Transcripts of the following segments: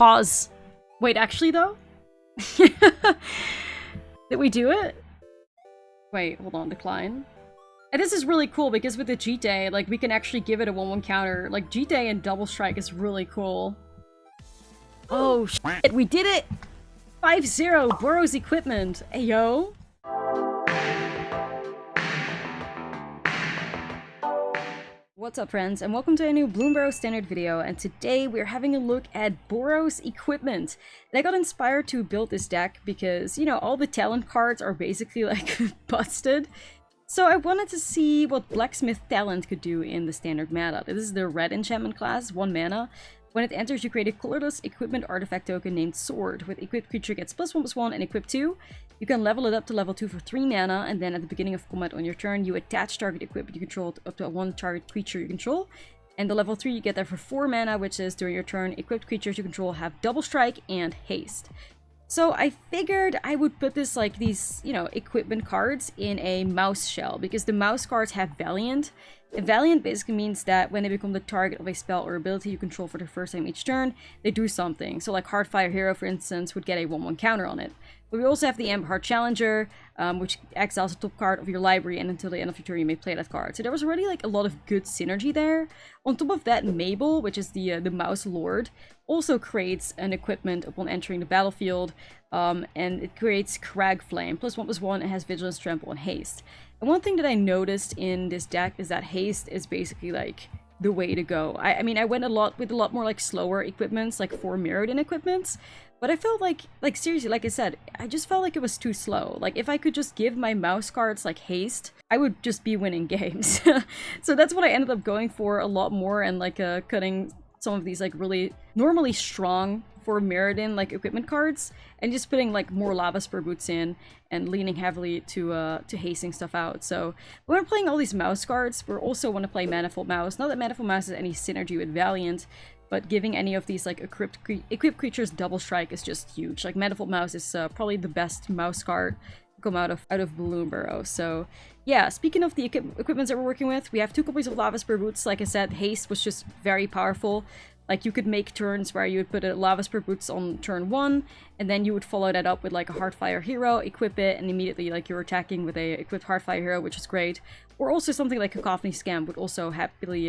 Pause. Wait, actually though? Did we do it? Wait, hold on, decline. And this is really cool because with the G-Day, like, we can actually give it a 1-1 counter. Like, G-Day and Double Strike is really cool. Oh, shit, we did it! 5-0, Boros equipment. Ayo. What's up, friends, and welcome to a new Bloomburrow standard video, and today we're having a look at Boros equipment. And I got inspired to build this deck because, you know, all the talent cards are basically, like, busted. So I wanted to see what Blacksmith Talent could do in the standard meta. This is the red enchantment class, 1 mana. When it enters, you create a colorless equipment artifact token named Sword. With equipped creature gets +1/+1 and equip 2. You can level it up to level 2 for 3 mana, and then at the beginning of combat on your turn, you attach target equipment you control up to 1 target creature you control. And the level 3 you get there for 4 mana, which is during your turn, equipped creatures you control have Double Strike and Haste. So I figured I would put this, like, these, you know, equipment cards in a mouse shell, because the mouse cards have Valiant. And Valiant basically means that when they become the target of a spell or ability you control for the first time each turn, they do something. So like Heartfire Hero, for instance, would get a 1/1 counter on it. But we also have the Amber Heart Challenger, which exiles the top card of your library, and until the end of your turn you may play that card. So there was already, like, a lot of good synergy there. On top of that, Mabel, which is the Mouse Lord, also creates an equipment upon entering the battlefield, and it creates Crag Flame, +1/+1, and has Vigilance, Trample, and Haste. And one thing that I noticed in this deck is that Haste is basically, like, the way to go. I mean, I went with a lot more, like, slower equipments, like 4 Mirrodin equipments, but I felt like seriously, like I said, I just felt like it was too slow. Like, if I could just give my mouse cards, like, haste, I would just be winning games. So that's what I ended up going for a lot more, and, like, cutting some of these, like, really normally strong for Mirrodin, like, equipment cards, and just putting, like, more Lava Spur Boots in, and leaning heavily to hasting stuff out. So when we're playing all these mouse cards, we also want to play Manifold Mouse. Not that Manifold Mouse has any synergy with Valiant, but giving any of these, like, equipped creatures Double Strike is just huge. Like, Manifold Mouse is probably the best mouse card to come out of Bloomburrow. So yeah, speaking of the equipments that we're working with, we have 2 copies of Lava Spur Boots. Like I said, Haste was just very powerful. Like, you could make turns where you would put a Lava Spur Boots on turn 1, and then you would follow that up with, like, a Heartfire Hero, equip it, and immediately, like, you're attacking with a equipped Heartfire Hero, which is great. Or also something like a Cacophony Scamp would also happily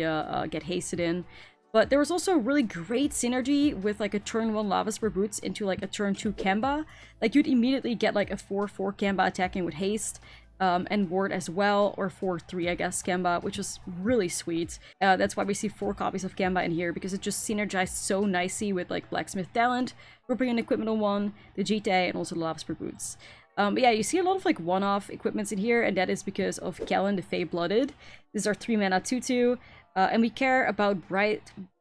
get hasted in. But there was also really great synergy with, like, a turn 1 Lava Spur Boots into, like, a turn 2 Kemba. Like, you'd immediately get, like, a 4/4 Kemba attacking with haste. And ward as well, or 4/3, I guess, Kemba, which was really sweet. That's why we see 4 copies of Kemba in here, because it just synergized so nicely with, like, Blacksmith Talent, grouping an equipment on 1, the G-Day, and also the Lava Spur Boots. But yeah, you see a lot of, like, one-off equipments in here, and that is because of Kellen the Fey-Blooded. These are 3 mana 2/2, and we care about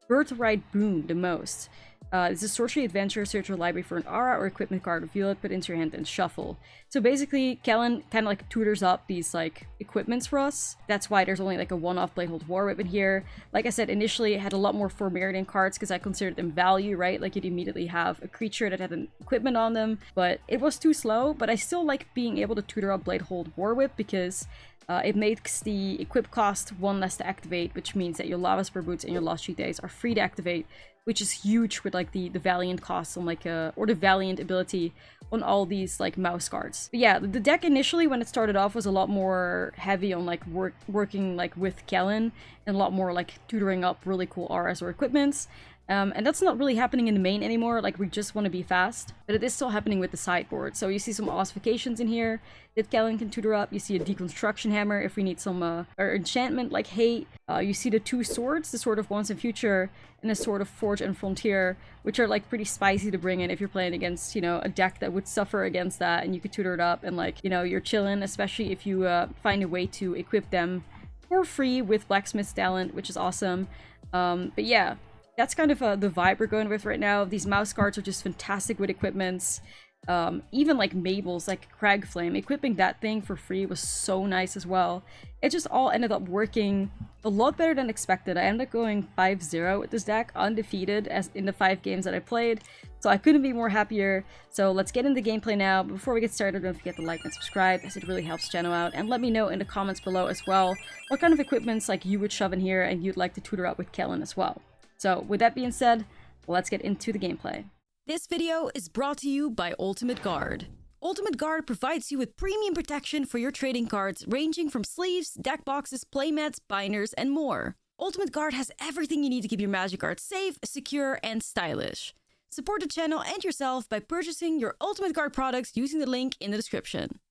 Birthright Boon the most. This is Sorcery Adventure, search your library for an aura or equipment card, reveal it, put it into your hand, and shuffle. So basically, Kellen kind of, like, tutors up these, like, equipments for us. That's why there's only, like, a one-off Bladehold War Whip in here. Like I said, initially it had a lot more 4 Mirrodin cards because I considered them value, right? Like, you'd immediately have a creature that had an equipment on them, but it was too slow. But I still like being able to tutor up Bladehold War Whip because it makes the equip cost 1 less to activate, which means that your Lava Spur Boots and your Lost Cheat Days are free to activate, which is huge with, like, the Valiant costs on, like, or the Valiant ability on all these, like, mouse cards. But yeah, the deck initially, when it started off, was a lot more heavy on, like, working, like, with Kellen, and a lot more, like, tutoring up really cool auras or equipments. And that's not really happening in the main anymore. Like, we just want to be fast, but it is still happening with the sideboard. So you see some ossifications in here that Kellen can tutor up. You see a Deconstruction Hammer if we need some or enchantment like Hate. You see the 2 swords, the Sword of Once and Future, and the Sword of Forge and Frontier, which are, like, pretty spicy to bring in if you're playing against, you know, a deck that would suffer against that, and you could tutor it up, and, like, you know, you're chilling, especially if you find a way to equip them for free with Blacksmith's Talent, which is awesome. But yeah, that's kind of the vibe we're going with right now. These mouse cards are just fantastic with equipments. Even, like, Mabel's, like, Crag Flame, equipping that thing for free was so nice as well. It just all ended up working a lot better than expected. I ended up going 5-0 with this deck, undefeated as in the 5 games that I played. So I couldn't be more happier. So let's get into gameplay now. But before we get started, don't forget to like and subscribe, as it really helps the channel out. And let me know in the comments below as well what kind of equipments, like, you would shove in here and you'd like to tutor up with Kellen as well. So with that being said, let's get into the gameplay. This video is brought to you by Ultimate Guard. Ultimate Guard provides you with premium protection for your trading cards, ranging from sleeves, deck boxes, playmats, binders, and more. Ultimate Guard has everything you need to keep your Magic cards safe, secure, and stylish. Support the channel and yourself by purchasing your Ultimate Guard products using the link in the description.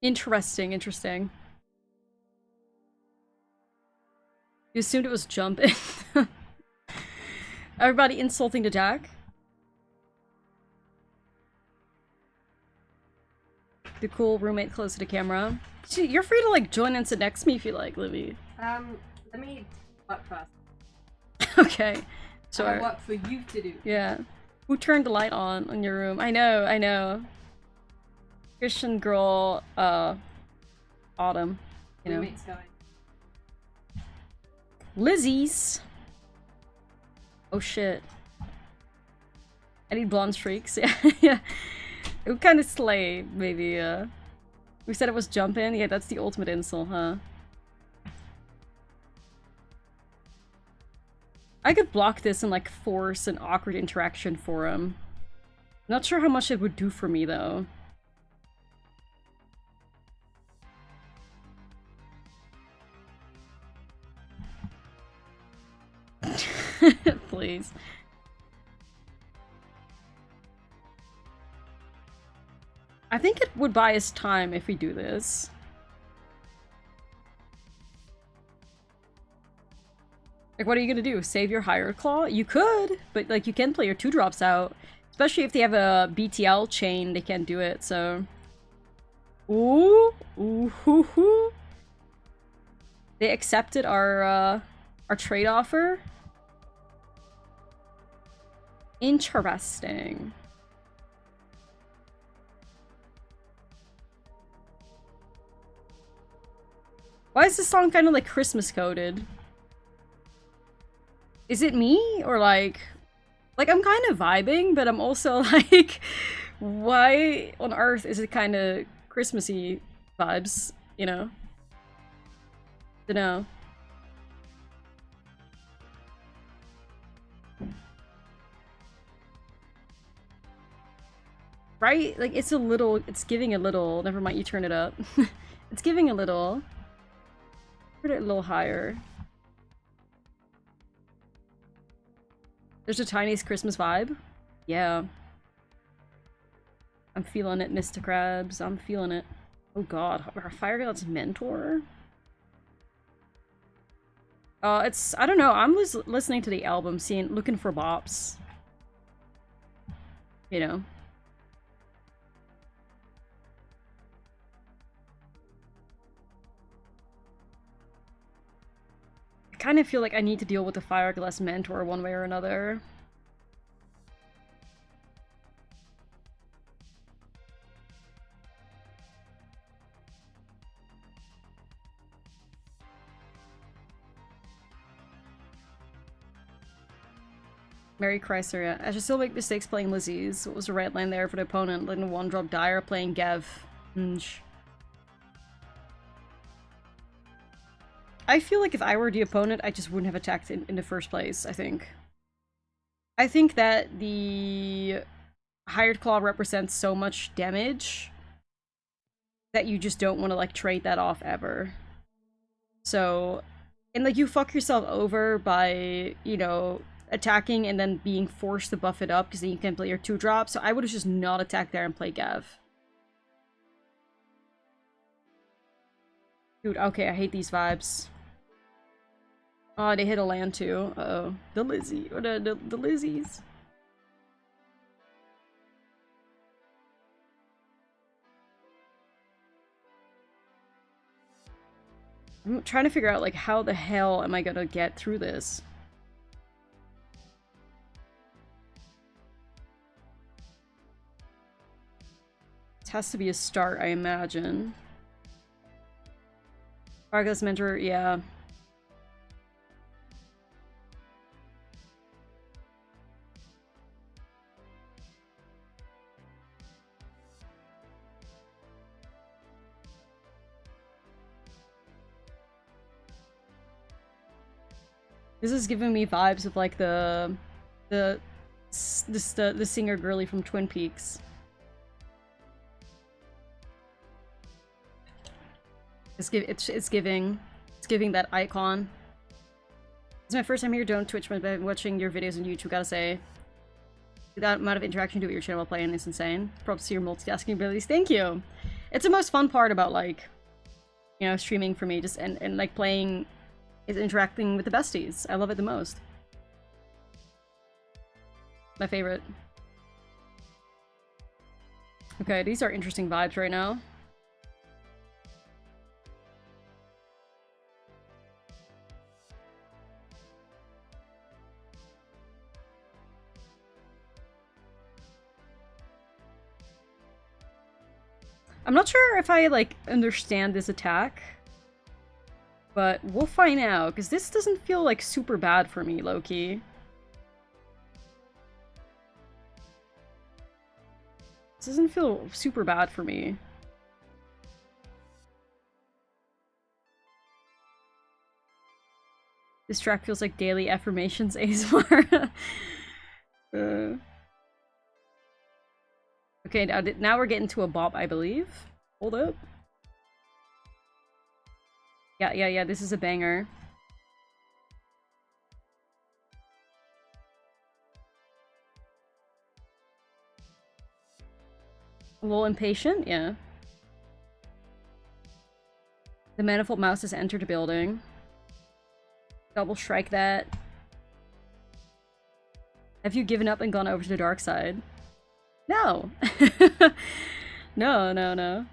Interesting, interesting. You assumed it was jump in. Everybody insulting the deck. The cool roommate close to the camera. You're free to like join and sit next to me if you like, Libby. Let me work first. Okay. Sure. I work for you to do. Yeah. Who turned the light on in your room? I know. Christian girl, Autumn. You know. Roommate's going. Lizzie's. Oh shit. I need blonde streaks. Yeah, yeah. It would kind of slay, maybe. We said it was jump in. Yeah, that's the ultimate insult, huh? I could block this and like force an awkward interaction for him. Not sure how much it would do for me though. Please. I think it would buy us time if we do this. Like, what are you gonna do? Save your Hired Claw? You could, but like you can play your 2-drops out. Especially if they have a BTL chain, they can't do it, so... Ooh! Ooh hoo hoo! They accepted our trade offer? Interesting. Why is this song kind of like Christmas coded? Is it me? Or like I'm kind of vibing, but I'm also like, why on earth is it kind of Christmassy vibes, you know? Dunno. Right? Like, it's giving a little, never mind, you turn it up. It's giving a little. Put it a little higher. There's the tiniest Christmas vibe. Yeah. I'm feeling it, Mr. Krabs. I'm feeling it. Oh god, our Fire God's mentor? It's, I don't know, I'm listening to the album, looking for bops. You know? I kind of feel like I need to deal with the Fireglass mentor one way or another. Mary Chrysler, yeah. I should still make mistakes playing Lizzie's. What was the right line there for the opponent? Letting a 1-drop Dire playing Gev. I feel like if I were the opponent, I just wouldn't have attacked in the first place, I think. I think that the Hired Claw represents so much damage that you just don't want to, like, trade that off ever. So, and, like, you fuck yourself over by, you know, attacking and then being forced to buff it up because then you can play your 2-drop, so I would have just not attacked there and play Gav. Dude, okay, I hate these vibes. Oh, they hit a land too. Uh-oh. The Lizzie, or the Lizzies. I'm trying to figure out, like, how the hell am I gonna get through this? This has to be a start, I imagine. Fireglass mentor, yeah. This is giving me vibes of like the the singer girly from Twin Peaks. It's giving that icon. It's my first time here doing Twitch, but I've been watching your videos on YouTube. Gotta say, that amount of interaction you do with your channel while playing is insane. Props to your multitasking abilities. Thank you. It's the most fun part about, like, you know, streaming for me. Just and like playing is interacting with the besties. I love it the most. My favorite. Okay, these are interesting vibes right now. I'm not sure if I, like, understand this attack, but we'll find out, because this doesn't feel, like, super bad for me, low-key. This doesn't feel super bad for me. This track feels like daily affirmations ASMR. Okay, now we're getting to a bop, I believe. Hold up. Yeah, this is a banger. A little impatient? Yeah. The Manifold Mouse has entered the building. Double strike that. Have you given up and gone over to the dark side? No. No.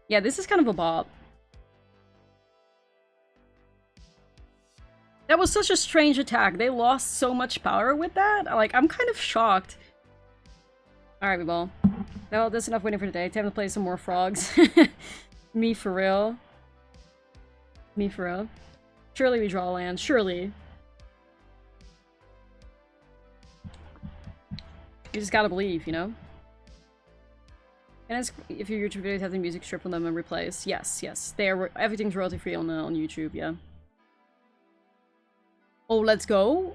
Yeah, this is kind of a bop. That was such a strange attack. They lost so much power with that. Like, I'm kind of shocked. Alright, we ball. Well, that's enough waiting for today. Time to play some more frogs. Me for real. Me for real. Surely we draw land. Surely. You just gotta believe, you know? And ask if your YouTube videos have the music stripped from them and replaced. Yes. Everything's royalty free on YouTube, yeah. Oh, let's go.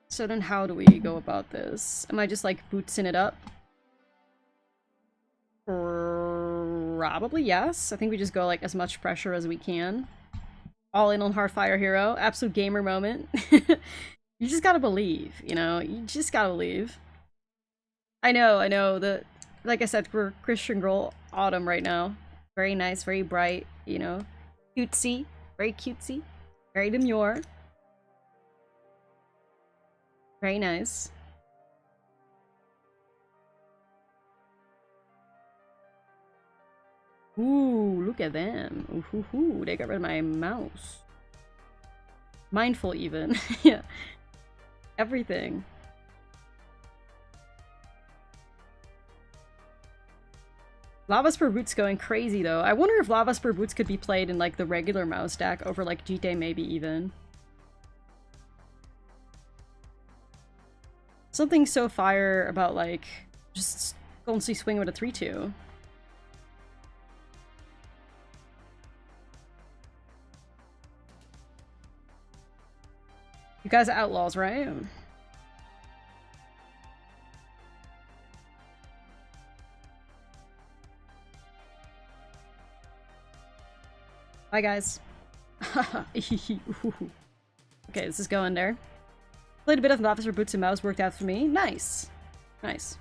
So then how do we go about this? Am I just, like, bootsing it up? Probably yes. I think we just go, like, as much pressure as we can. All in on Heartfire Hero. Absolute gamer moment. You just gotta believe, you know? You just gotta believe. I know. Like I said, we're Christian Girl Autumn right now. Very nice, very bright, you know? Cutesy. Very cutesy. Very demure. Very nice. Ooh, look at them. Ooh, they got rid of my mouse. Mindful even. Yeah. Everything. Lava Spur Boots going crazy though. I wonder if Lava Spur Boots could be played in like the regular mouse deck over like GT maybe even. Something so fire about like just constantly swinging with a 3-2. You guys are outlaws, right? Bye, guys. Okay, this is going there. Played a bit of Officer Boots and Mouse, worked out for me. Nice. Nice.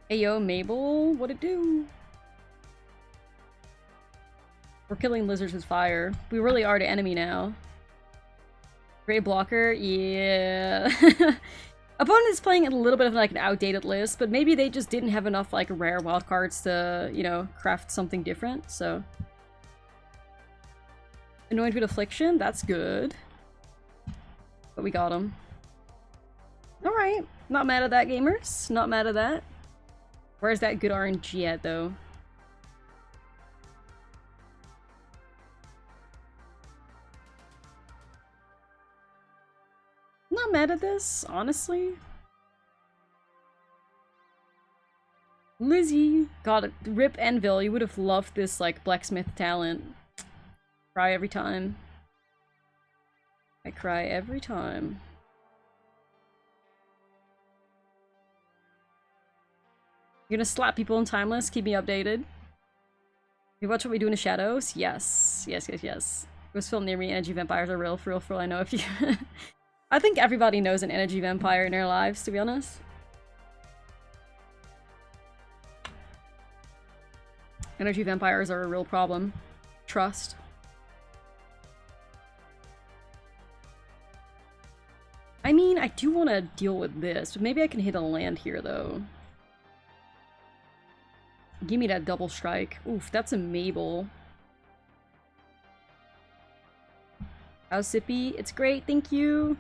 Hey, yo, Mabel, what it do? We're killing lizards with fire. We really are the enemy now. Gray blocker, yeah. Opponent is playing a little bit of like an outdated list, but maybe they just didn't have enough like rare wildcards to, you know, craft something different, so. Annoyed with Affliction, that's good. But we got him. Alright, not mad at that, gamers. Not mad at that. Where's that good RNG at, though? Not mad at this, honestly. Lizzie! God, rip Anvil, you would have loved this, like, blacksmith talent. Cry every time. I cry every time. You're gonna slap people in Timeless? Keep me updated. You watch What We Do in the Shadows? Yes. Yes, yes, yes. It was filmed near me. Energy vampires are real. For real, I know if you... I think everybody knows an energy vampire in their lives, to be honest. Energy vampires are a real problem. Trust. I mean, I do want to deal with this, but maybe I can hit a land here, though. Give me that double strike. Oof, that's a Mabel. How's Sippy? It's great, thank you.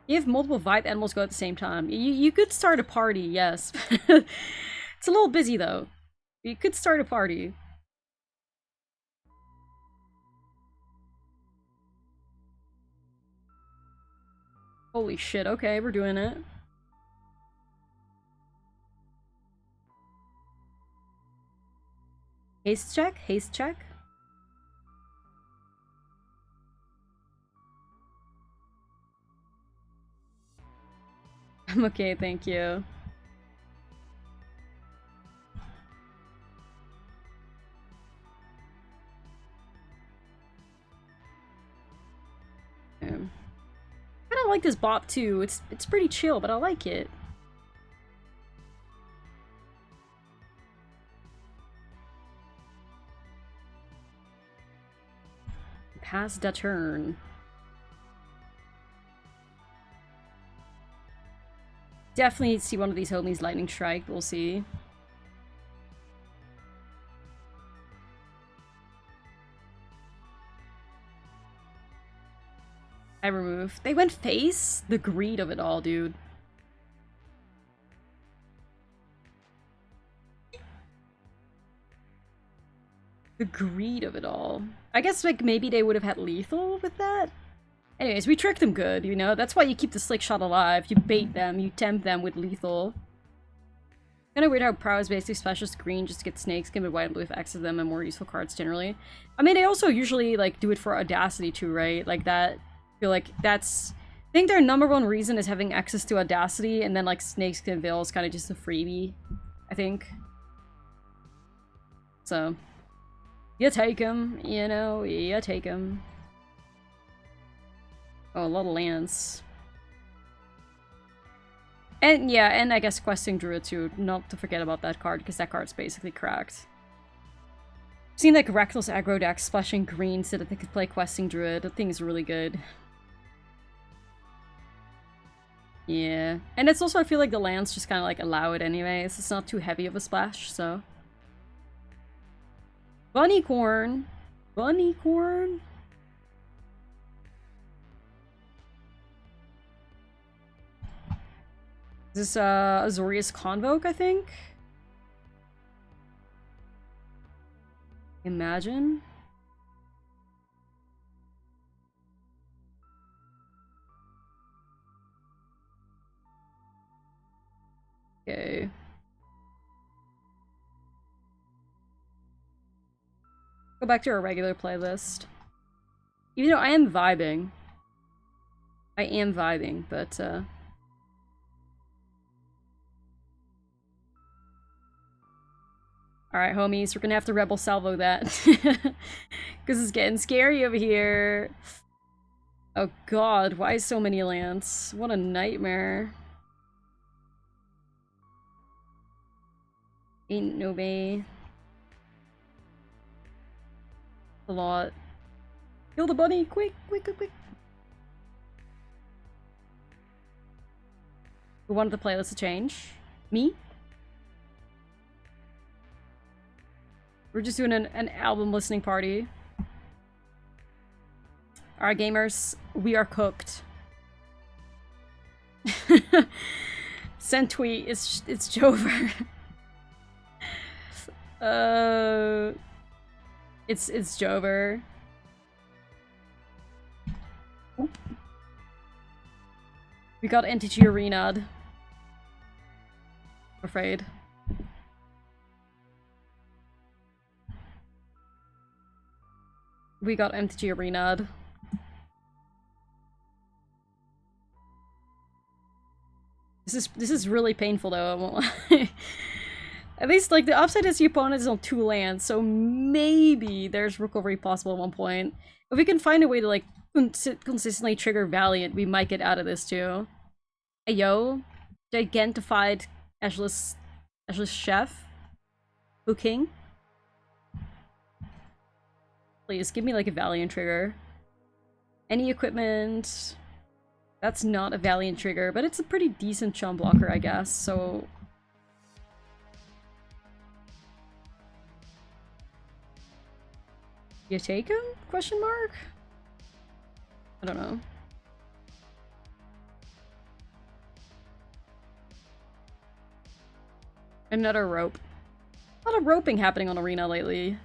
You have multiple vibe animals go at the same time. You could start a party, yes. It's a little busy, though. You could start a party. Holy shit, okay, we're doing it. Haste check? Haste check? I'm okay, thank you. I kind of like this bop too. It's pretty chill, but I like it. Pass the turn. Definitely see one of these homies lightning strike. We'll see. I remove. They went face? The greed of it all, dude. The greed of it all. I guess, like, maybe they would have had lethal with that? Anyways, we tricked them good, you know? That's why you keep the slick shot alive. You bait them, you tempt them with lethal. Kinda weird how Prow is basically splashes green just to get snakes, give it white and blue if X of them and more useful cards generally. I mean, they also usually, like, do it for Audacity too, right? Like, that... I feel like that's... I think their #1 reason is having access to Audacity, and then, like, Snakes Can Veil is kind of just a freebie, I think. So... you take them, you know, you take them. Oh, a lot of lands. And yeah, and I guess Questing Druid too, not to forget about that card, because that card's basically cracked. I've seen like Reckless aggro decks splashing green so that they could play Questing Druid. That thing is really good. Yeah. And it's also, I feel like the lands just kind of like allow it anyways. It's not too heavy of a splash, so... Bunny corn! Bunny corn! Is this Azorius Convoke, I think? Imagine? Okay. Go back to our regular playlist. Even though I am vibing. I am vibing, but alright, homies, we're gonna have to Rebel Salvo that. Because it's getting scary over here. Oh god, why so many lands? What a nightmare. Ain't no way. A lot. Kill the bunny! Quick, quick, quick, quick! Who wanted the playlist to change? Me? We're just doing an album listening party. Alright, gamers, we are cooked. Send tweet, it's Jover. It's Jover. Oop. We got MTG Arena'd. I'm afraid. We got MTG Arena'd. This is really painful though, I won't lie. At least, like, the upside is the opponent is on 2 lands, so maybe there's recovery possible at one point. If we can find a way to, like, consistently trigger Valiant, we might get out of this too. Hey yo, Gigantified Ashlizzlle Chef? Who King? Please, give me, like, a Valiant trigger. Any equipment... That's not a Valiant trigger, but it's a pretty decent chump blocker, I guess, so... You take him? Question mark? I don't know. Another rope. A lot of roping happening on Arena lately.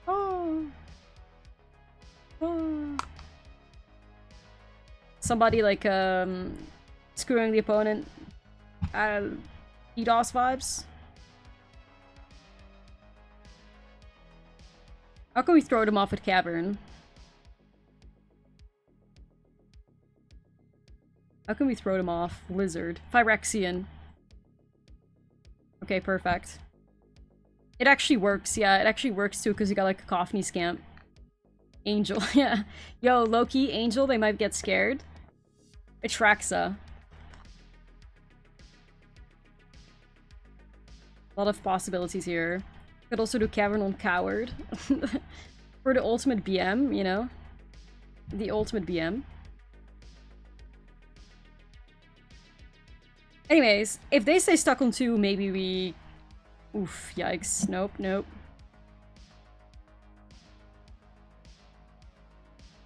Oh. Oh. Somebody like screwing the opponent. DDoS vibes. How can we throw them off at Cavern? How can we throw them off? Lizard. Phyrexian. Okay, perfect. It actually works, yeah, it actually works too, because you got like a Cacophony Scamp. Angel, yeah. Yo, low-key, Angel, they might get scared. Atraxa. A lot of possibilities here. Could also do Cavern on Coward. For the ultimate BM, you know? The ultimate BM. Anyways, if they stay stuck on 2, maybe we... Oof, yikes. Nope, nope.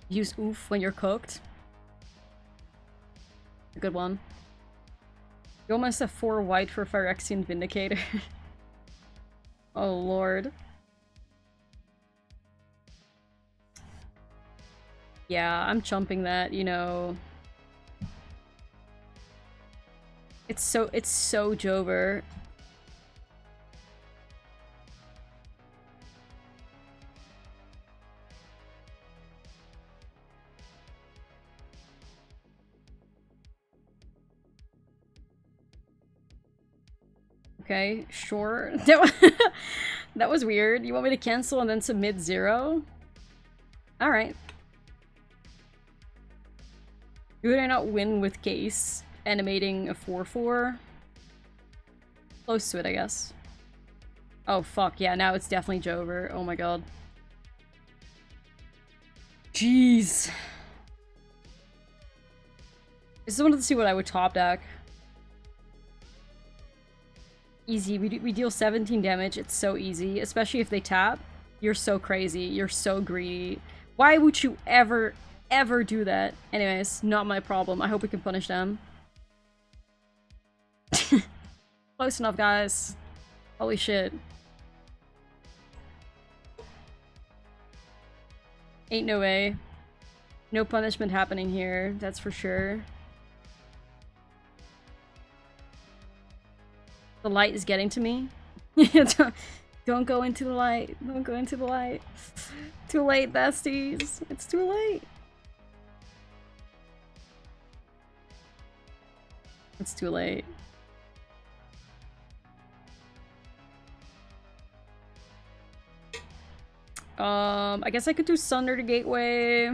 Use oof when you're cooked. A good one. You almost have 4 white for Phyrexian Vindicator. Oh lord. Yeah, I'm chumping that, you know. It's so Jover. Okay, sure. That was weird. You want me to cancel and then submit 0? Alright. Would I not win with Case animating a 4/4? Close to it, I guess. Oh, fuck. Yeah, now it's definitely Jover. Oh my god. Jeez. I just wanted to see what I would top deck. Easy. We deal 17 damage. It's so easy. Especially if they tap. You're so crazy. You're so greedy. Why would you ever do that? Anyways, not my problem. I hope we can punish them. Close enough, guys. Holy shit. Ain't no way. No punishment happening here. That's for sure. The light is getting to me. Don't go into the light. Don't go into the light. Too late, besties. It's too late. It's too late. I guess I could do Sunder to Gateway. I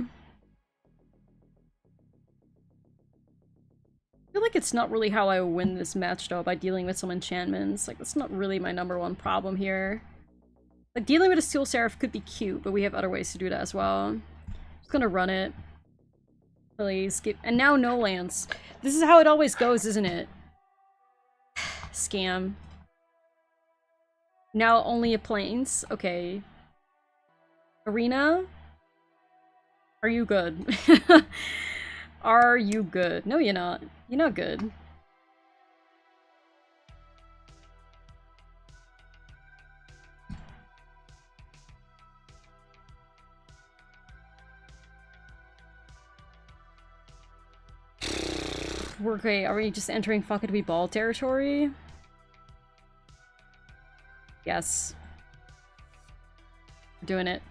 feel like it's not really how I win this match though, by dealing with some enchantments. Like, that's not really my #1 problem here. Like, dealing with a Steel Seraph could be cute, but we have other ways to do that as well. Just gonna run it. Please, skip. And now no lands. This is how it always goes, isn't it? Scam. Now only a plains? Okay. Arena? Are you good? Are you good? No, you're not. You're not good. We're great. Are we just entering fuck it we ball territory? Yes. Doing it.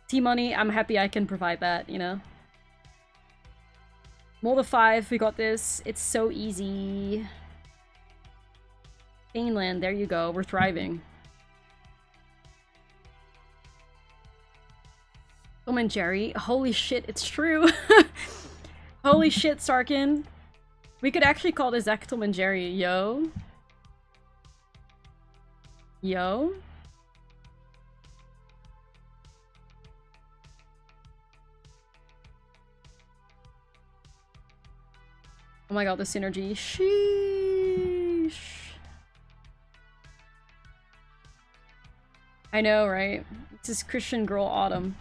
T-money, I'm happy I can provide that, you know? Mold of 5, we got this. It's so easy. Mainland, there you go. We're thriving. Tom and Jerry. Holy shit, it's true. Holy shit, Sarkin. We could actually call this Zach Tom and Jerry. Yo. Yo. Oh my god, the synergy. Sheesh. I know, right? This is Christian Girl Autumn.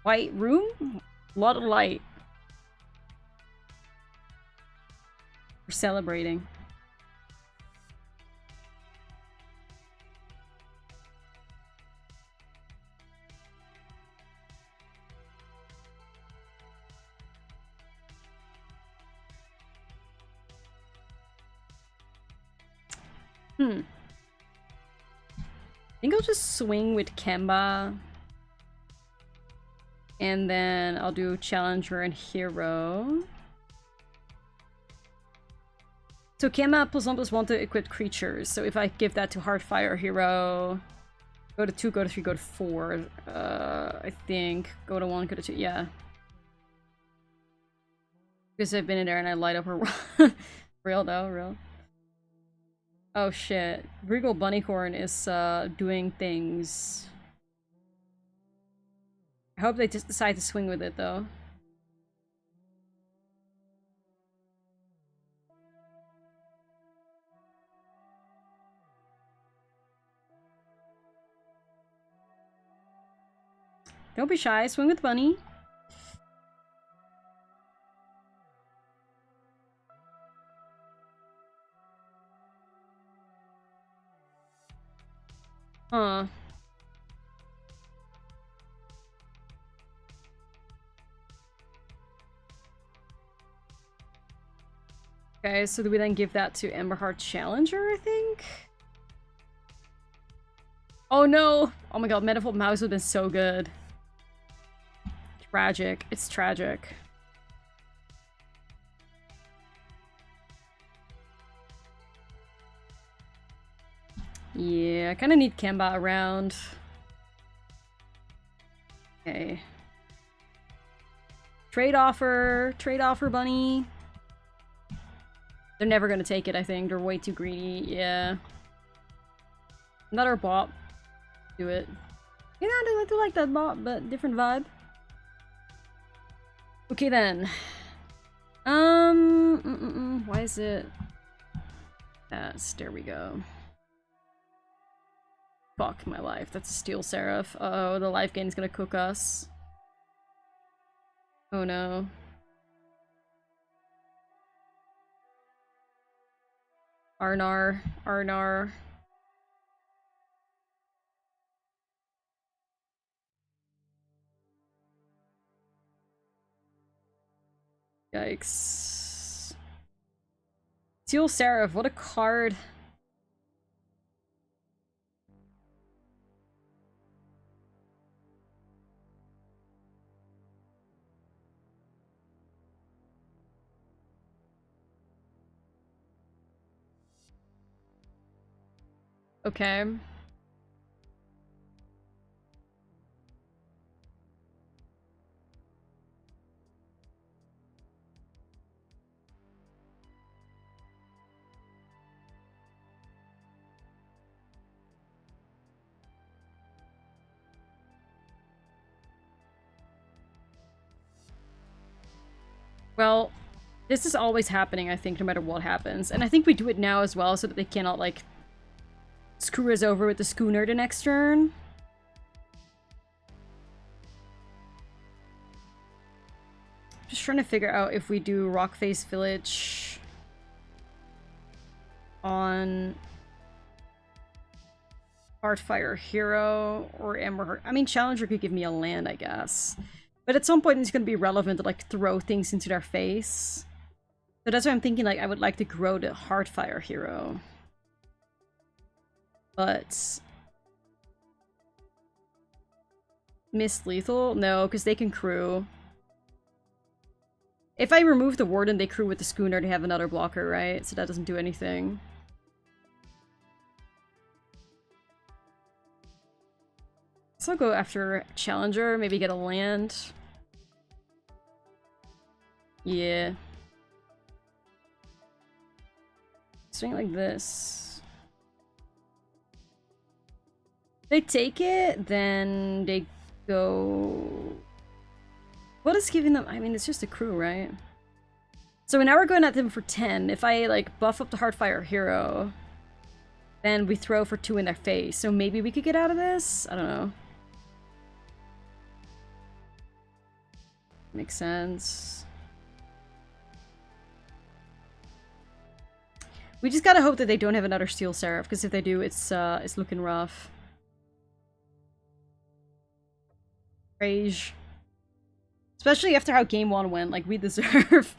White room? A lot of light. We're celebrating. I think I'll just swing with Kemba. And then I'll do Challenger and Hero. So Kemba +1/+1 to equip creatures. So if I give that to Heartfire Hero, go to 2, go to 3, go to 4. I think. Go to 1, go to 2. Yeah. Because I've been in there and I light up her. Real though, real. Oh shit. Regal Bunnycorn is doing things. I hope they just decide to swing with it though. Don't be shy, swing with Bunny. Huh. Okay, so do we then give that to Emberheart Challenger, I think? Oh no! Oh my god, Metaphor Mouse would have been so good. Tragic. It's tragic. Yeah, I kind of need Kemba around. Okay. Trade offer, Bunny. They're never gonna take it, I think. They're way too greedy. Yeah. Another bot. Do it. You know, I do like that bot, but different vibe. Okay then. Why is it? Yes, there we go. Fuck my life. That's a Steel Seraph. Uh oh, the life gain is gonna cook us. Oh no. Arnar. Yikes. Steel Seraph, what a card. Okay. Well, this is always happening, I think, no matter what happens. And I think we do it now as well so that they cannot, like, screw us over with the schooner the next turn. Just trying to figure out if we do Rockface Village on Heartfire Hero or Emberheart. I mean, Challenger could give me a land, I guess. But at some point it's going to be relevant to, like, throw things into their face. So that's why I'm thinking, like, I would like to grow the Heartfire Hero. But Mist lethal? No, because they can crew. If I remove the Warden, they crew with the Schooner to have another blocker, right? So that doesn't do anything. So I'll go after Challenger, maybe get a land. Yeah. Swing like this. They take it, then they go... What is giving them? I mean, it's just a crew, right? So now we're going at them for 10. If I, like, buff up the Heartfire hero, then we throw for 2 in their face. So maybe we could get out of this? I don't know. Makes sense. We just gotta hope that they don't have another Steel Seraph, because if they do, it's looking rough. Rage. Especially after how game 1 went, like, we deserve...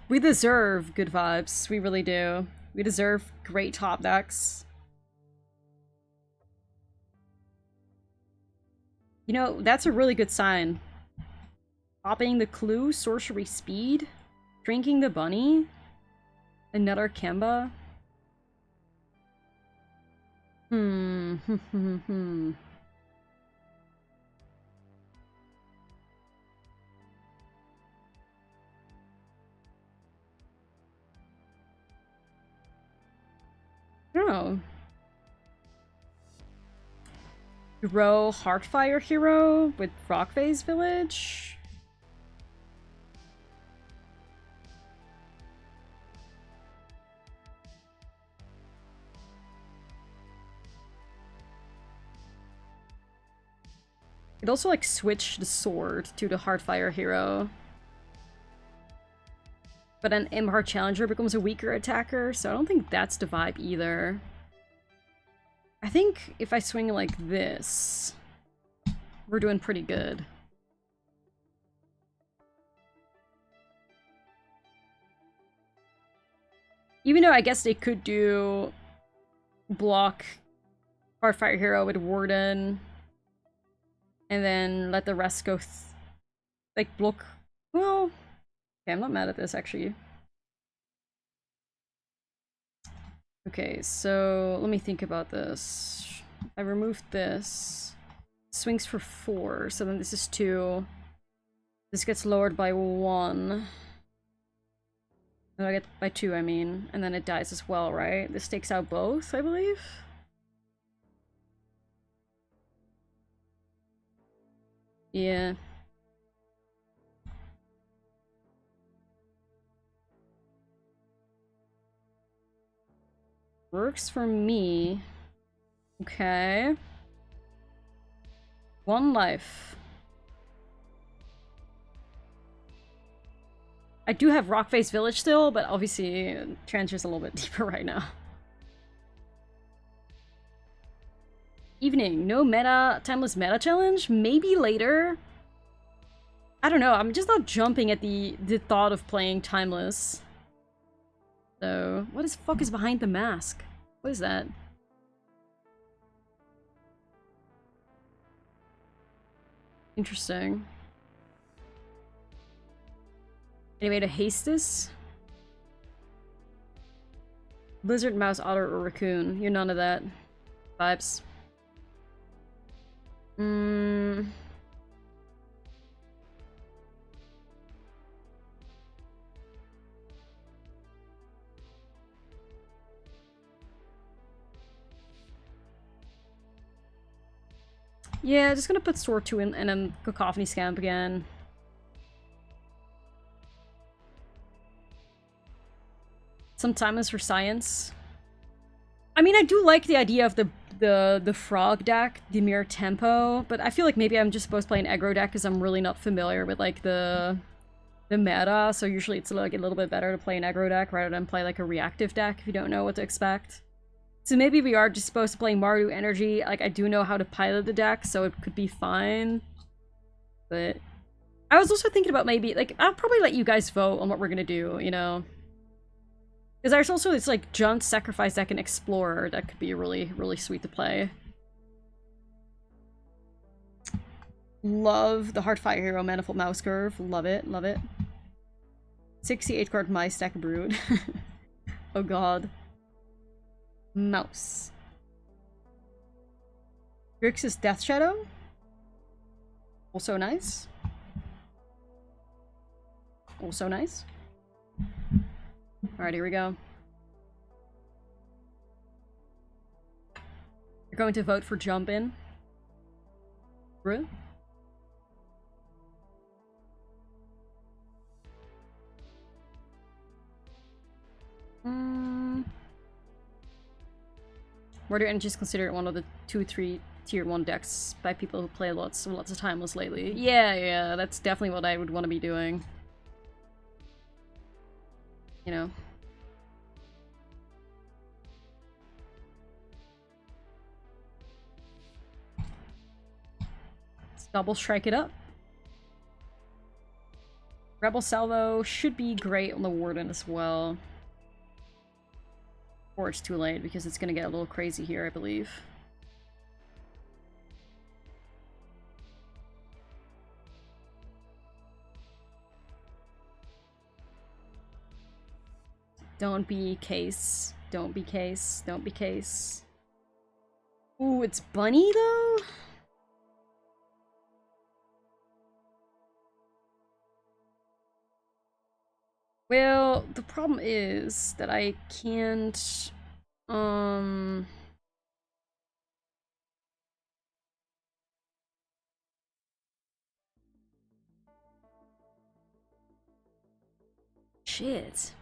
we deserve good vibes. We really do. We deserve great top decks. You know, that's a really good sign. Popping the Clue, Sorcery Speed, Drinking the Bunny, another Kemba. Oh. Hero Heartfire hero with Rockface Village. It also like switch the sword to the Heartfire hero. But an M-Heart Challenger becomes a weaker attacker, so I don't think that's the vibe either. I think if I swing like this, we're doing pretty good. Even though I guess they could do block Heartfire hero with Warden, and then let the rest go like block. Well, okay, I'm not mad at this actually. Okay, so let me think about this. I removed this. Swings for 4, so then this is 2. This gets lowered by 1. No, I get by 2, I mean. And then it dies as well, right? This takes out both, I believe? Yeah. Works for me. Okay. 1 life. I do have Rockface Village still, but obviously Trencher's a little bit deeper right now. Evening. No meta, timeless meta challenge? Maybe later? I don't know, I'm just not jumping at the thought of playing timeless. So, what the fuck is behind the mask? What is that? Interesting. Any way to haste this? Blizzard, Mouse, Otter, or Raccoon. You're none of that. Vibes. Yeah, just gonna put Sword 2 in and then Cacophony Scamp again. Some timeless for science. I mean, I do like the idea of the frog deck, the Mirror Tempo, but I feel like maybe I'm just supposed to play an aggro deck because I'm really not familiar with like the meta, so usually it's like a little bit better to play an aggro deck rather than play like a reactive deck if you don't know what to expect. So maybe we are just supposed to play Mardu Energy. Like, I do know how to pilot the deck, so it could be fine. But I was also thinking about maybe, like, I'll probably let you guys vote on what we're gonna do, you know? Because there's also this like Junt, Sacrifice deck, and Explorer that could be really, really sweet to play. Love the Heartfire Hero Manifold Mouse Curve. Love it, love it. 68 card Mice deck Brood. Oh god. Mouse. Grixis Death Shadow. Also nice. Also nice. Alright, here we go. You're going to vote for Jump In? Bruh? Murder Energy is considered one of the 2-3 tier 1 decks by people who play lots of Timeless lately. Yeah, that's definitely what I would want to be doing. You know. Let's double strike it up. Rebel Salvo should be great on the Warden as well. Or it's too late because it's gonna get a little crazy here, I believe. Don't be Case. Don't be Case. Don't be Case. Ooh, it's Bunny though? Well, the problem is that I can't, shit.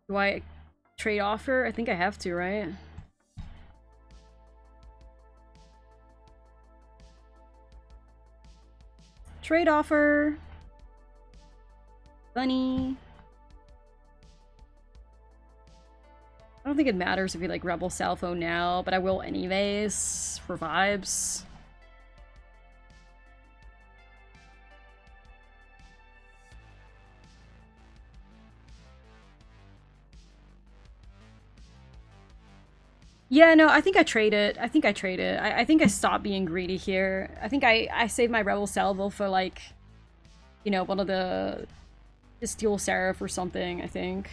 Do I trade offer? I think I have to, right? Trade offer. Bunny. I don't think it matters if we like Rebel Salvo now, but I will anyways for vibes. Yeah, no, I think I trade it. I think I trade it. I think I stopped being greedy here. I think I saved my Rebel Salvo for like, you know, one of the Steel Seraph or something, I think.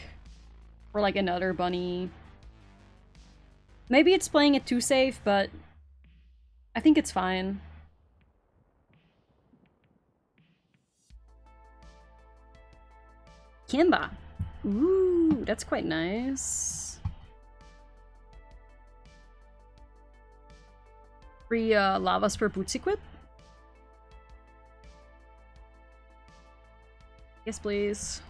Or like another bunny. Maybe it's playing it too safe, but I think it's fine. Kimba. Ooh, that's quite nice. Free Lava Spur Boots equip? Yes, please.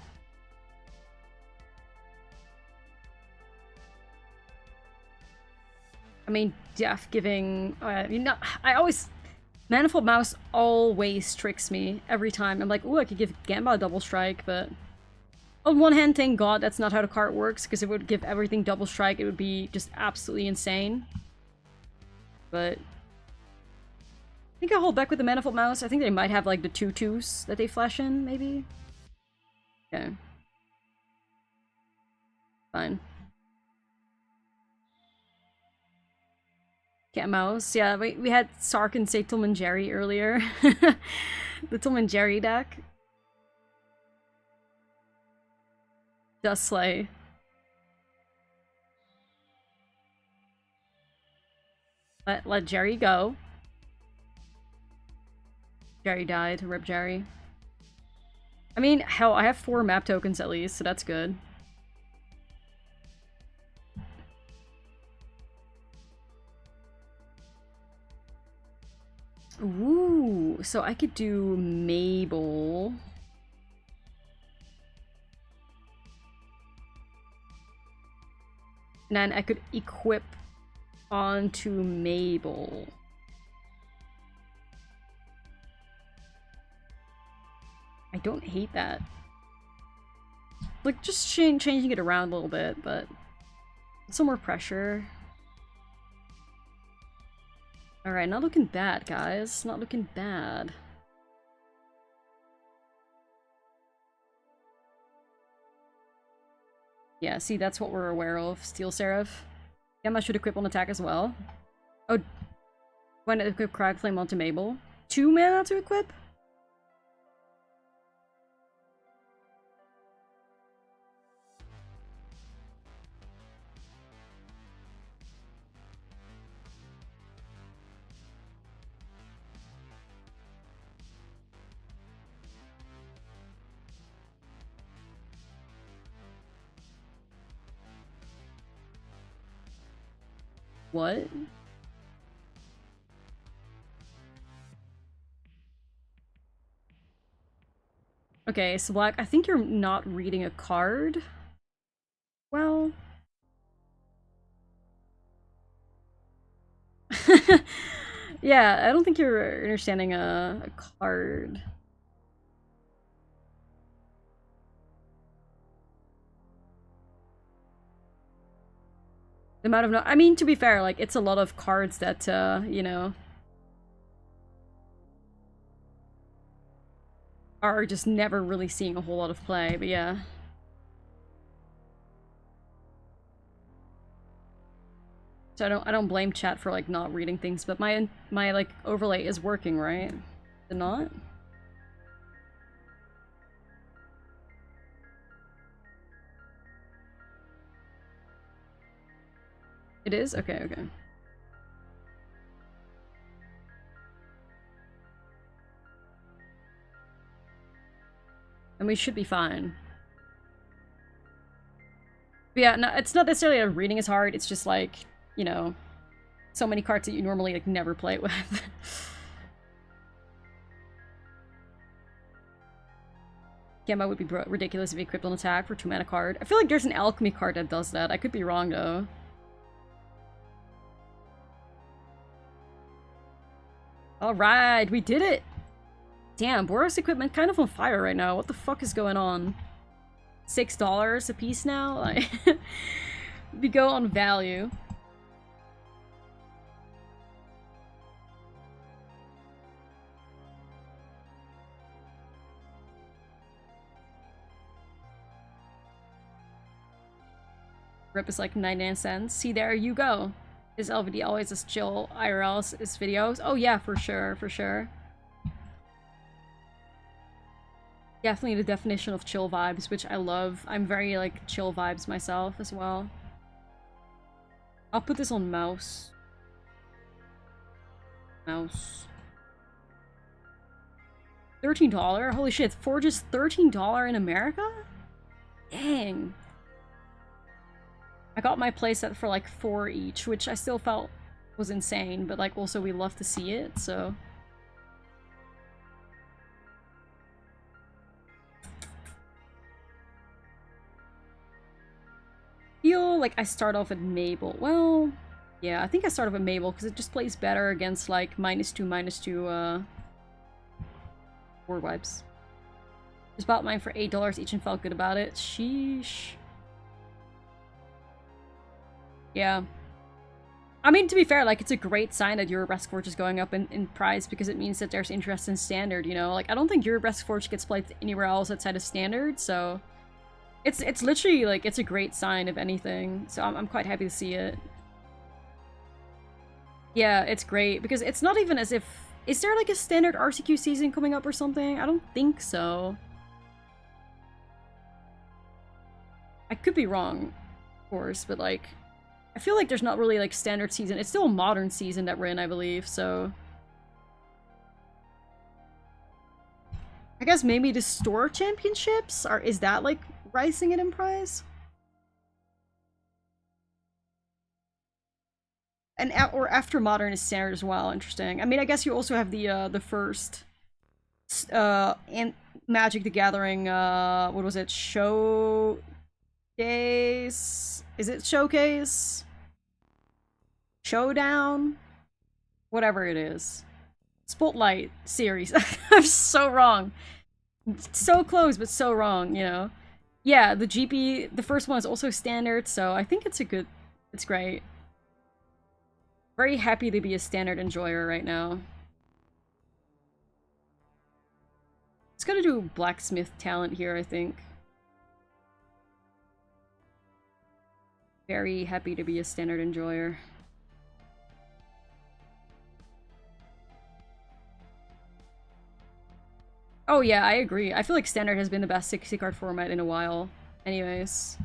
I mean, Def giving... you know, I always... Manifold Mouse always tricks me every time. I'm like, ooh, I could give Gamba a double strike, but... On one hand, thank God that's not how the card works, because if it would give everything double strike, it would be just absolutely insane. But... I think I'll hold back with the Manifold Mouse. I think they might have, like, the 2/2s that they flash in, maybe? Okay. Fine. Cat Mouse. Yeah, we had Sark and say Tom and Jerry earlier. The Tom and Jerry deck. Does slay. Let Jerry go. Jerry died. Rip Jerry. I mean, hell, I have 4 map tokens at least, so that's good. Ooh, so I could do Mabel. And then I could equip onto Mabel. I don't hate that. Like, just changing it around a little bit, but some more pressure. Alright, not looking bad, guys. Not looking bad. Yeah, see, that's what we're aware of. Steel Seraph. Gemma should equip on attack as well. Oh, when to equip Cragflame onto Mabel. 2 mana to equip? What? Okay, so Black, I think you're not reading a card. Well... yeah, I don't think you're understanding a card. The amount of I mean, to be fair, like, it's a lot of cards that, you know, are just never really seeing a whole lot of play, but yeah. So I don't blame chat for, like, not reading things, but my like, overlay is working, right? Is it not? It is? Okay, okay. And we should be fine. But yeah, no, it's not necessarily that reading is hard, it's just like, you know, so many cards that you normally, like, never play with. Gemma would be ridiculous if he equipped on attack for 2 mana card. I feel like there's an alchemy card that does that. I could be wrong, though. Alright, we did it! Damn, Boros equipment kind of on fire right now. What the fuck is going on? $6 a piece now? Like, we go on value. Rip is like 99 cents. See, there you go. Is LVD always as chill IRLs as videos? Oh yeah, for sure, for sure. Definitely the definition of chill vibes, which I love. I'm very, like, chill vibes myself as well. I'll put this on mouse. Mouse. $13? Holy shit, Forge is $13 in America? Dang. I got my playset for like 4 each, which I still felt was insane, but like also we love to see it, so. Feel like I start off at Mabel. Well, yeah, I think I start off at Mabel because it just plays better against like -2/-2 board wipes. Just bought mine for $8 each and felt good about it. Sheesh. Yeah. I mean, to be fair, like, it's a great sign that Eurobresk Forge is going up in price because it means that there's interest in Standard, you know? Like, I don't think Eurobresk Forge gets played anywhere else outside of Standard, so... It's literally, like, it's a great sign, if anything. So I'm quite happy to see it. Yeah, it's great, because it's not even as if... Is there, like, a Standard RCQ season coming up or something? I don't think so. I could be wrong, of course, but, like... I feel like there's not really, like, Standard season. It's still a Modern season that we're in, I believe, so... I guess maybe the Store Championships? Is that, like, rising it in price? And or after Modern is Standard as well, interesting. I mean, I guess you also have the first... and Magic the Gathering, what was it? Showcase? Is it Showcase? Showdown? Whatever it is. Spotlight series. I'm so wrong. So close, but so wrong, you know? Yeah, the GP, the first one is also Standard, so I think it's a good... It's great. Very happy to be a Standard enjoyer right now. It's gonna do Blacksmith talent here, I think. Very happy to be a standard enjoyer. Oh yeah, I agree. I feel like standard has been the best 60 card format in a while. Anyways.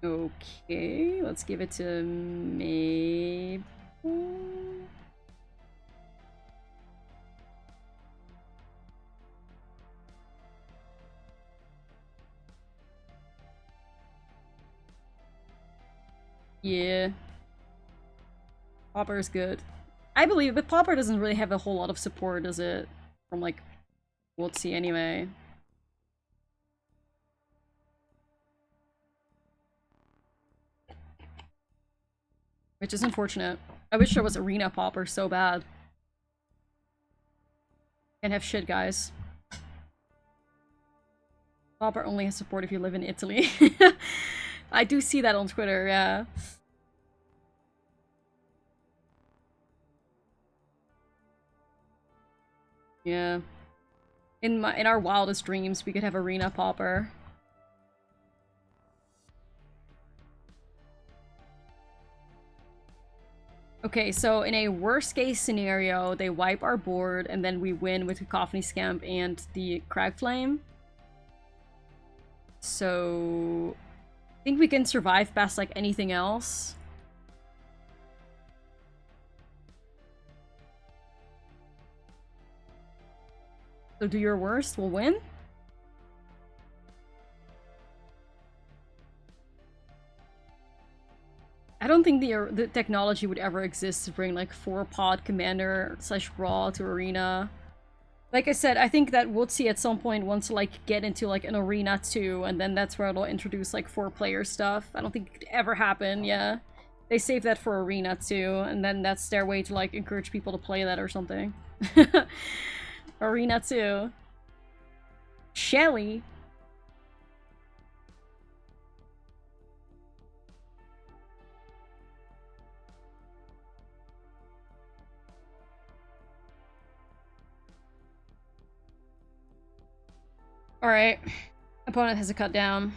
Okay, let's give it to Maple. Yeah. Popper is good. I believe, but Popper doesn't really have a whole lot of support, does it? From, like, WotC anyway. Which is unfortunate. I wish there was Arena Popper so bad. Can't have shit, guys. Popper only has support if you live in Italy. I do see that on Twitter, yeah. Yeah. In our wildest dreams, we could have Arena Popper. Okay, so in a worst-case scenario, they wipe our board, and then we win with Cacophony Scamp and the Crag Flame. So I think we can survive past, like, anything else. So do your worst, we'll win? I don't think the technology would ever exist to bring, like, 4-pod Commander / Raw to Arena. Like I said, I think that WotC at some point wants to, like, get into, like, an Arena 2, and then that's where it'll introduce, like, 4-player stuff. I don't think it could ever happen, yeah. They save that for Arena 2, and then that's their way to, like, encourage people to play that or something. Arena 2. Shelly. Alright. Opponent has a cut down.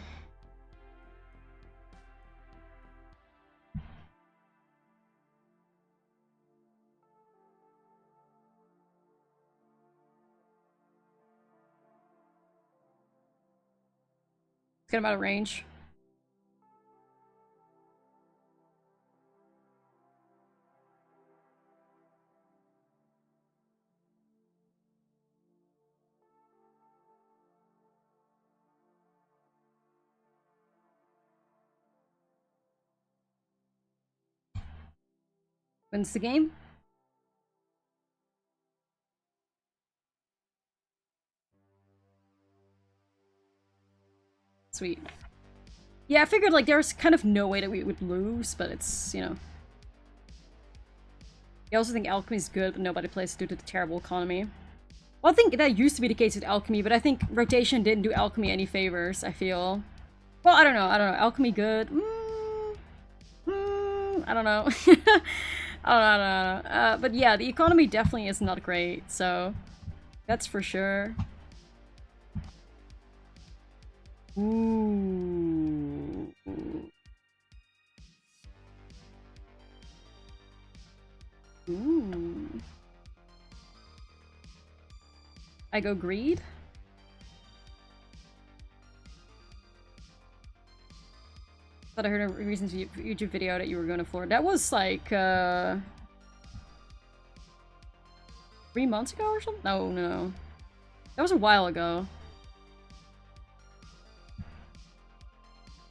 Let's get him out of range. Wins the game. Sweet. Yeah, I figured, like, there's kind of no way that we would lose, but it's, you know. I also think Alchemy's good, but nobody plays due to the terrible economy. Well, I think that used to be the case with Alchemy, but I think rotation didn't do Alchemy any favors, I feel. Well, I don't know. Alchemy good? I don't know. I don't know. But yeah, the economy definitely is not great, so that's for sure. Ooh. Ooh. I go greed? Thought I heard a recent YouTube video that you were going to Florida. That was like 3 months ago or something? No. That was a while ago.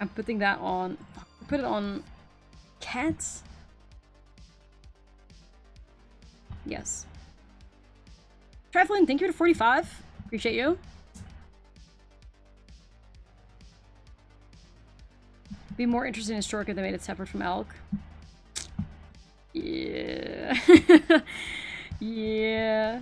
I'm putting that on. Put it on cats. Yes. Triflin, thank you for 45. Appreciate you. Be more interested in Stork if they made it separate from Elk. Yeah. Yeah.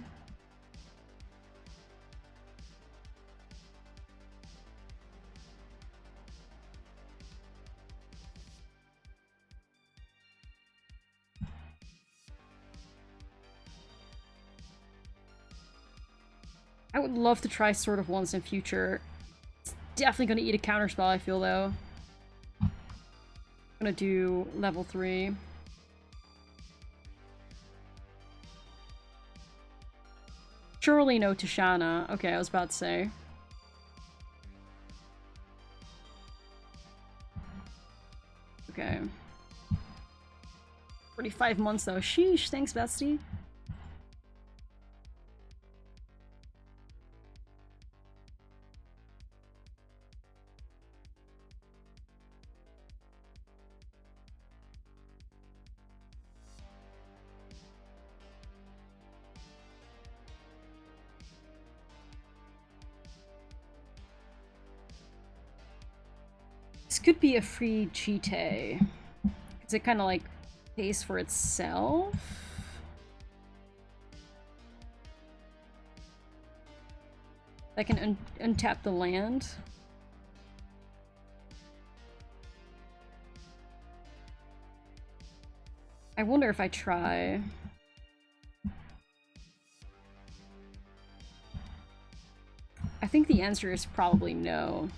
I would love to try Sword of Wands in future. definitely gonna eat a counterspell, I feel, though. I'm gonna do level 3. Surely no Tishana. Okay, I was about to say. Okay. 45 months though. Sheesh, thanks, bestie. This could be a free cheat. Is it kind of like pays for itself? I can untap the land. I wonder if I try. I think the answer is probably no.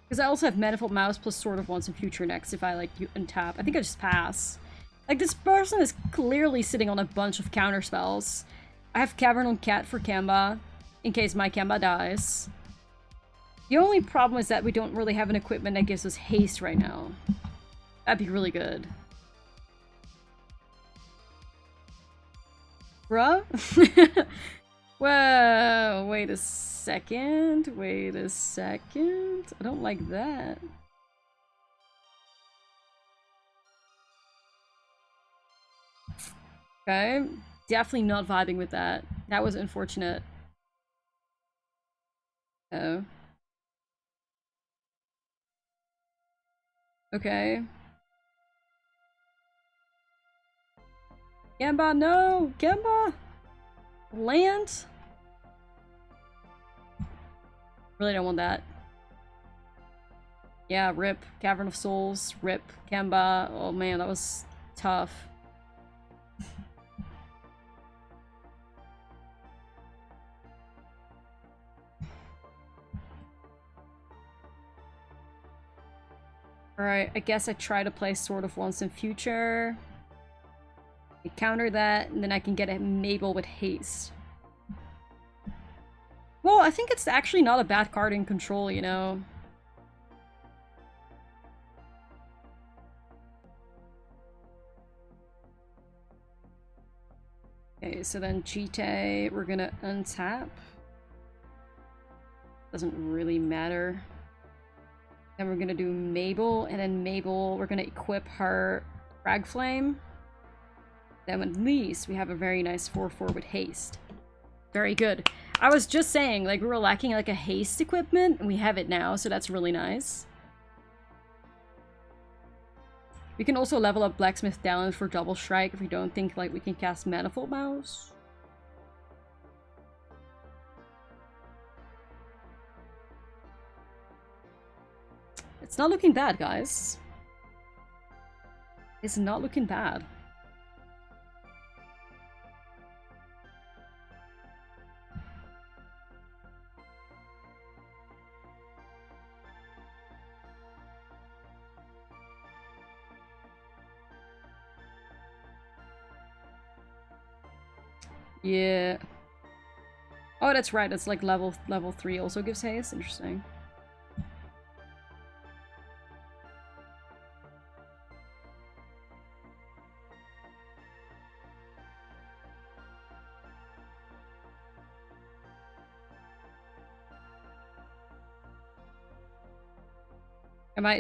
Because I also have Manifold Mouse plus Sword of Once and Future next if I, like, untap. I think I just pass. Like, this person is clearly sitting on a bunch of counterspells. I have Cavern on Cat for Kemba, in case my Kemba dies. The only problem is that we don't really have an equipment that gives us haste right now. That'd be really good. Bruh? Whoa, wait a second. Wait a second. I don't like that. Okay. Definitely not vibing with that. That was unfortunate. Oh. Okay. Kemba, no! Kemba! Land? Really don't want that. Yeah, rip. Cavern of Souls, rip. Kemba. Oh man, that was tough. Alright, I guess I try to play Sword of Once in Future. I counter that, and then I can get a Mabel with haste. Well, I think it's actually not a bad card in control, you know? Okay, so then Cheetah, we're gonna untap. Doesn't really matter. Then we're gonna do Mabel, and then Mabel, we're gonna equip her Frag Flame. Then at least we have a very nice 4/4 with haste. Very good. I was just saying, like, we were lacking like a haste equipment, and we have it now, so that's really nice. We can also level up Blacksmith Talent for Double Strike if we don't think like we can cast Manifold Mouse. It's not looking bad, guys. It's not looking bad. Yeah. Oh, that's right. It's like level 3 also gives haste. Interesting.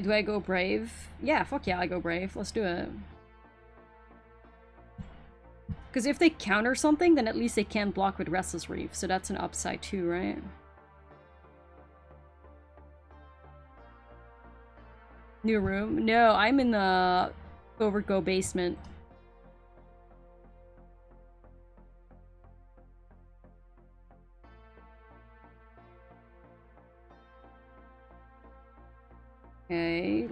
Do I go Brave? Yeah, fuck yeah, I go Brave. Let's do it. Because if they counter something, then at least they can't block with Restless Reef, so that's an upside too, right? New room? No, I'm in the Overgo basement. Okay.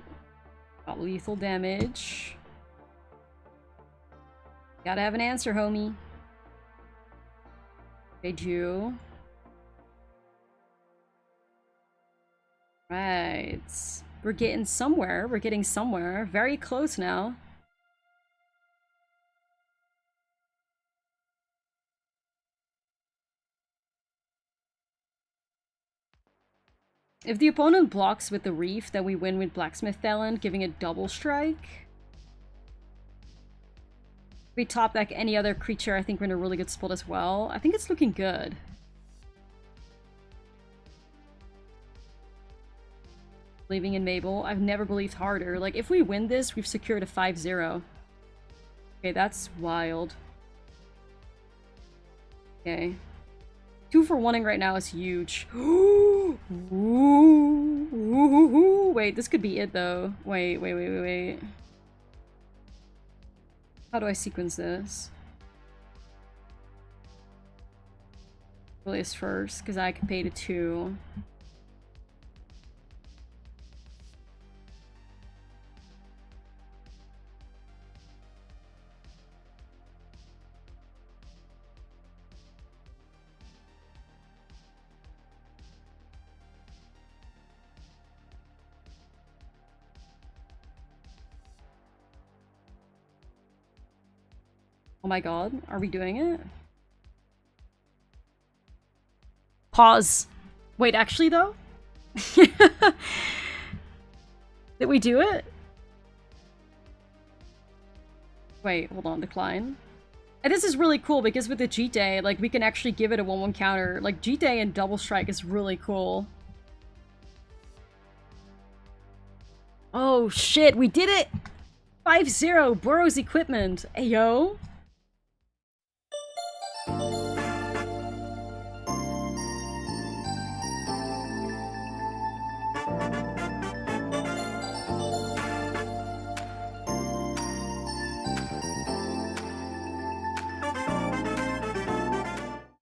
Got lethal damage. Gotta have an answer, homie. They do. Right. We're getting somewhere. We're getting somewhere. Very close now. If the opponent blocks with the Reef, then we win with Blacksmith Talent, giving a double strike. If we top deck any other creature, I think we're in a really good spot as well. I think it's looking good. Believing in Mabel. I've never believed harder. Like, if we win this, we've secured a 5-0. Okay, that's wild. Okay. 2 for 1-ing right now is huge. Ooh, ooh, ooh. Wait, this could be it though. Wait. How do I sequence this? Buylist first, because I can pay to 2. Oh my god, are we doing it? Pause. Wait, actually though? Did we do it? Wait, hold on, decline. And this is really cool because with the G-Day, like, we can actually give it a 1-1 counter. Like, G-Day and Double Strike is really cool. Oh shit, we did it! 5-0, Boros equipment. Ayo.